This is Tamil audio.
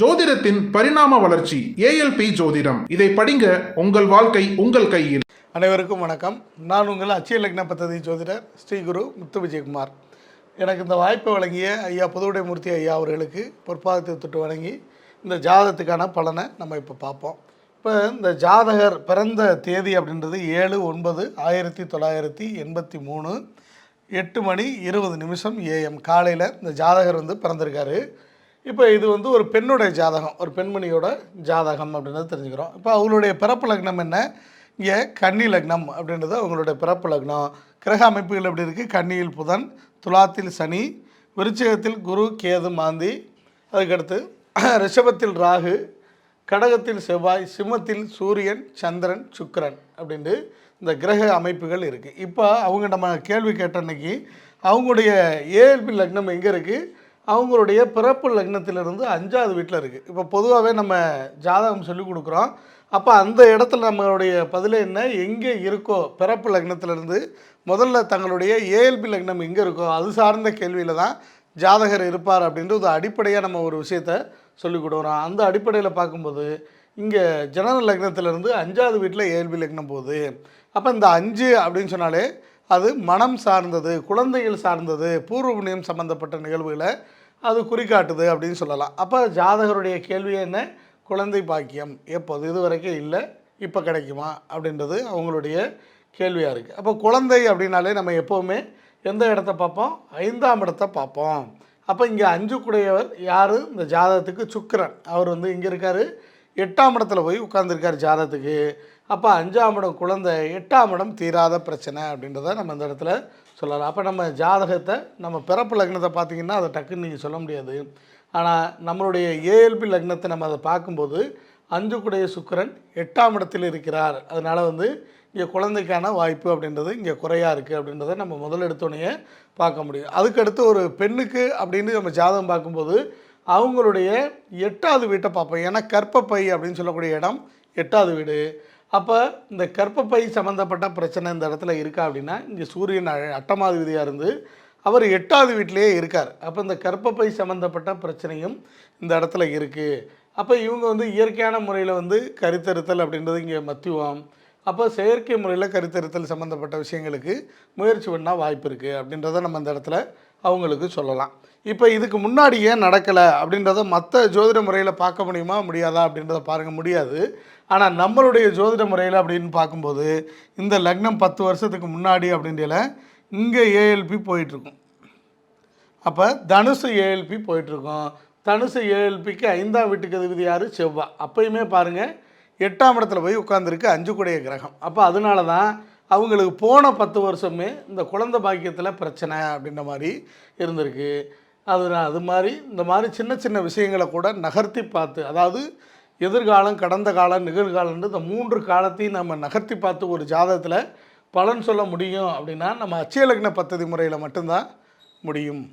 ஜோதிடத்தின் பரிணாம வளர்ச்சி ஏஎல்பி ஜோதிடம். இதை படிங்க, உங்கள் வாழ்க்கை உங்கள் கையில். அனைவருக்கும் வணக்கம். நான் உங்கள் அச்சய லக்ன பத்ததி ஜோதிடர் ஸ்ரீ குரு முத்து விஜயகுமார். எனக்கு இந்த வாய்ப்பை வழங்கிய ஐயா புதுவுடைமூர்த்தி ஐயா அவர்களுக்கு பொற்பாதத்தை தொட்டு வழங்கி இந்த ஜாதகத்துக்கான பலனை நம்ம இப்போ பார்ப்போம். இப்போ இந்த ஜாதகர் பிறந்த தேதி அப்படின்றது 7/9/1983 8:20 AM காலையில் இந்த ஜாதகர் பிறந்திருக்காரு. இப்போ இது ஒரு பெண்ணுடைய ஜாதகம், ஒரு பெண்மணியோட ஜாதகம் அப்படின்றது தெரிஞ்சுக்கிறோம். இப்போ அவங்களுடைய பிறப்பு லக்னம் என்ன? இங்கே கன்னி லக்னம் அப்படின்றது அவங்களுடைய பிறப்பு லக்னம். கிரக அமைப்புகள் எப்படி இருக்குது? கன்னியில் புதன், துலாத்தில் சனி, விருச்சிகத்தில் குரு கேது மாந்தி, அதுக்கடுத்து ரிஷபத்தில் ராகு, கடகத்தில் செவ்வாய், சிம்மத்தில் சூரியன் சந்திரன் சுக்கிரன் அப்படின்ட்டு இந்த கிரக அமைப்புகள் இருக்குது. இப்போ அவங்க நம்ம கேள்வி கேட்ட அன்னைக்கு அவங்களுடைய ஏஎல்பி லக்னம் எங்கே இருக்குது? அவங்களுடைய பிறப்பு லக்னத்திலிருந்து 5வது வீட்டில் இருக்குது. இப்போ பொதுவாகவே நம்ம ஜாதகம் சொல்லிக் கொடுக்குறோம். அப்போ அந்த இடத்துல நம்மளுடைய பதில் என்ன? எங்கே இருக்கோ பிறப்பு லக்னத்திலிருந்து முதல்ல தங்களுடைய ஏஎல்பி லக்னம் எங்கே இருக்கோ அது சார்ந்த கேள்வியில் தான் ஜாதகர் இருப்பார் அப்படின்றது அடிப்படையாக நம்ம ஒரு விஷயத்தை சொல்லிக் கொடுக்குறோம். அந்த அடிப்படையில் பார்க்கும்போது இங்கே ஜனன லக்னத்திலேருந்து 5வது வீட்டில் ஏஎல்பி லக்னம் போகுது. அப்போ இந்த 5 அப்படின்னு சொன்னாலே அது மனம் சார்ந்தது, குழந்தைகள் சார்ந்தது, பூர்வ புண்ணியம் சம்மந்தப்பட்ட நிகழ்வுகளை அது குறிக்காட்டுது அப்படின்னு சொல்லலாம். அப்போ ஜாதகருடைய கேள்வி என்ன? குழந்தை பாக்கியம் எப்போது, இது வரைக்கும் இல்லை, இப்போ கிடைக்குமா அப்படின்றது அவங்களுடைய கேள்வியாக இருக்குது. அப்போ குழந்தை அப்படின்னாலே நம்ம எப்போவுமே எந்த இடத்த பார்ப்போம்? 5ஆம் இடத்தை பார்ப்போம். அப்போ இங்கே 5 கூடையவர் யார்? இந்த ஜாதகத்துக்கு சுக்கிரன். அவர் இங்கே இருக்கார், 8ஆம் இடத்துல போய் உட்கார்ந்துருக்கார் ஜாதகத்துக்கு. அப்போ 5ஆம் இடம் குழந்தை, 8ஆம் இடம் தீராத பிரச்சனை அப்படின்றத நம்ம இந்த இடத்துல சொல்லலாம். அப்போ நம்ம ஜாதகத்தை நம்ம பிறப்பு லக்னத்தை பார்த்திங்கன்னா அதை டக்குன்னு நீங்கள் சொல்ல முடியாது. ஆனால் நம்மளுடைய ஏஎல்பி லக்னத்தை நம்ம அதை பார்க்கும்போது 5 கூடைய சுக்கிரன் 8ஆம் இடத்தில் இருக்கிறார். அதனால் இங்கே குழந்தைக்கான வாய்ப்பு அப்படின்றது இங்கே குறையாக இருக்குது அப்படின்றத நம்ம முதல் எடுத்தோடனே பார்க்க முடியும். அதுக்கடுத்து ஒரு பெண்ணுக்கு அப்படின்னு நம்ம ஜாதகம் பார்க்கும்போது அவங்களுடைய 8வது வீட்டை பார்ப்போம். ஏன்னா கர்ப்பப்பை அப்படின்னு சொல்லக்கூடிய இடம் 8வது வீடு. அப்போ இந்த கர்ப்பப்பை சம்மந்தப்பட்ட பிரச்சனை இந்த இடத்துல இருக்கா அப்படின்னா இங்கே சூரியன் 8ஆம் விதியாக இருந்து அவர் 8வது வீட்டிலேயே இருக்கார். அப்போ இந்த கர்ப்பப்பை சம்மந்தப்பட்ட பிரச்சனையும் இந்த இடத்துல இருக்குது. அப்போ இவங்க இயற்கையான முறையில் கருத்தறுத்தல் அப்படின்றது இங்கே மத்தியுவம். அப்போ செயற்கை முறையில் கருத்தறுத்தல் சம்மந்தப்பட்ட விஷயங்களுக்கு முயற்சி பண்ணால் வாய்ப்பு இருக்குது அப்படின்றத நம்ம இந்த இடத்துல அவங்களுக்கு சொல்லலாம். இப்போ இதுக்கு முன்னாடி ஏன் நடக்கலை அப்படின்றத மற்ற ஜோதிட முறையில் பார்க்க முடியுமா முடியாதா அப்படின்றத பாருங்கள், முடியாது. ஆனால் நம்மளுடைய ஜோதிட முறையில் அப்படின்னு பார்க்கும்போது இந்த லக்னம் 10 வருஷத்துக்கு முன்னாடி அப்படின்றல இங்கே ஏஎல்பி போயிட்டுருக்கும். அப்போ தனுசு ஏஎல்பி போயிட்டுருக்கோம். தனுசு ஏஎல்பிக்கு 5ஆம் வீட்டுக்கு அதிபதி யார்? செவ்வாய். அப்போயுமே பாருங்கள் 8ஆம் இடத்துல போய் உட்காந்துருக்கு 5 கூடைய கிரகம். அப்போ அதனால தான் அவங்களுக்கு போன 10 வருஷமே இந்த குழந்தை பாக்கியத்தில் பிரச்சனை அப்படின்ற மாதிரி இருந்திருக்கு. அது மாதிரி இந்த மாதிரி சின்ன சின்ன விஷயங்களை கூட நகர்த்தி பார்த்து, அதாவது எதிர்காலம், கடந்த காலம், நிகழ்காலம்னு இந்த 3 காலத்தையும் நம்ம நகர்த்தி பார்த்து ஒரு ஜாதகத்தில் பலன் சொல்ல முடியும் அப்படின்னா நம்ம அச்சய லக்ன பத்ததி முறையில் மட்டும்தான் முடியும்.